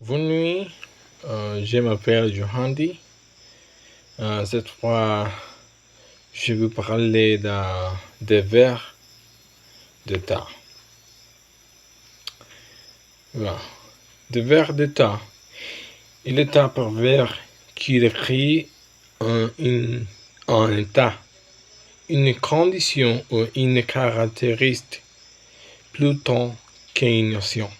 Bonne nuit, je m'appelle Johandi. Cette fois, je vais vous parler des vers d'état. Voilà. Des vers d'état. Il est un proverbe qui décrit un état, une condition ou une caractéristique plutôt qu'une notion.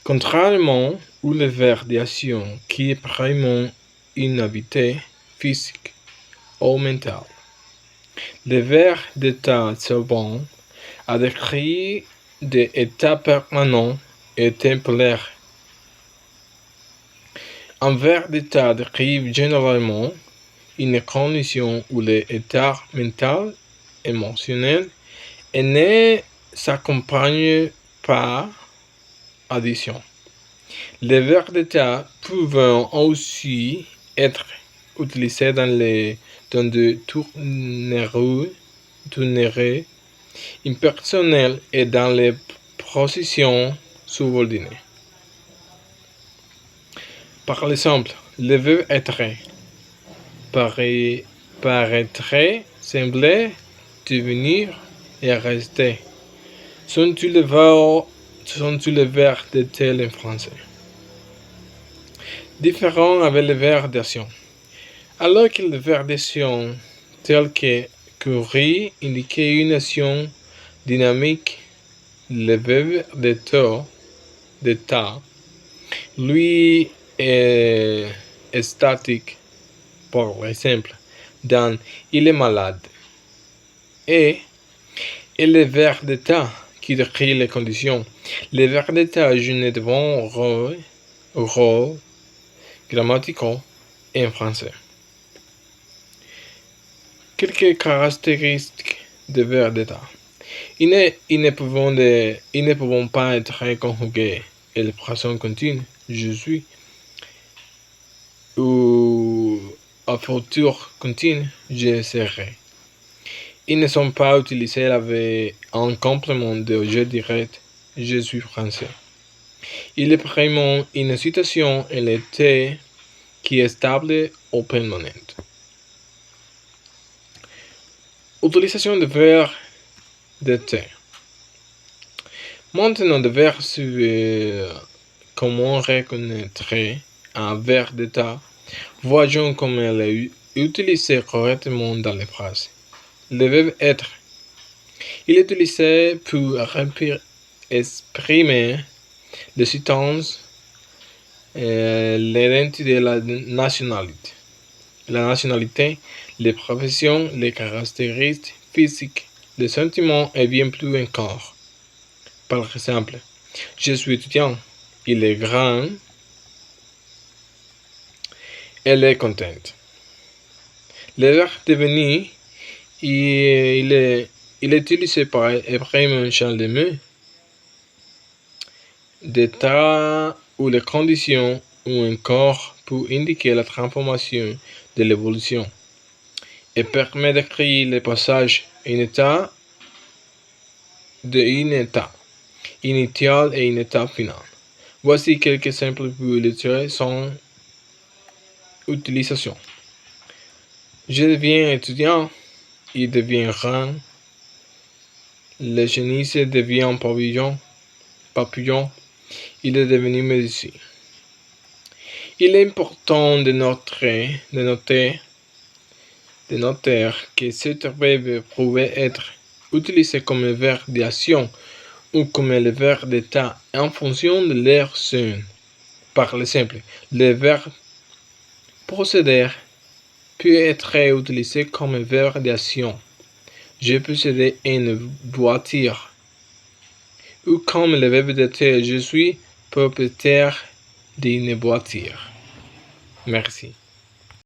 Contrairement au vers d'action qui est vraiment une habitude physique ou mentale, le vers d'état servant à décrire des états permanents et temporaires. Un vers d'état décrit généralement une condition où l'état mental, émotionnel et ne s'accompagne pas addition. Les vers d'état peuvent aussi être utilisés dans de tourneries impersonnelles et dans les processions subordonnées. Par exemple, le verbe être paraîtrait, sembler, devenir et rester sont-ils les verbes de tel en français. Différents avec le verbe d'action. Alors que le verbe d'action tel que courir indiquait une action dynamique, le verbe d'état, lui, est statique. Par exemple, dans il est malade. Et le verbe d'état qui décrit les conditions. Le verbe d'état joue devant rôle grammatical en français. Quelques caractéristiques des verbes d'état. Ils ne peuvent pas être conjugués et le présent continu, je suis, ou à futur continu, je serai. Ils ne sont pas utilisés avec un complément de je direct, je suis français. Il est vraiment une situation en l'été qui est stable ou permanente. Utilisation de verbes d'état. Maintenant, de vers sur comment reconnaître un verbe d'état, voyons comment elle est utilisée correctement dans les phrases. Le verbe être. Il est utilisé pour exprimer l'existence, l'identité de la nationalité. La nationalité, les professions, les caractéristiques physiques, les sentiments et bien plus encore. Par exemple, je suis étudiant, il est grand, elle est contente. Le verbe devenir, il est utilisé par exprimer un champ de mots, d'état ou les conditions ou encore pour indiquer la transformation de l'évolution et permet d'écrire le passage d'un état d'un état initial et un état final. Voici quelques exemples pour illustrer son utilisation. Je deviens étudiant, il devient grand, le chenille devient papillon, il est devenu médecin. Il est important de noter que ce verbe pouvait être utilisé comme un verbe d'action ou comme le verbe d'état en fonction de leur son. Par exemple, le verbe posséder peut être utilisé comme un verbe d'action. Je possède une voiture. Ou comme le verbe d'être je suis propriétaire d'une voiture. Merci.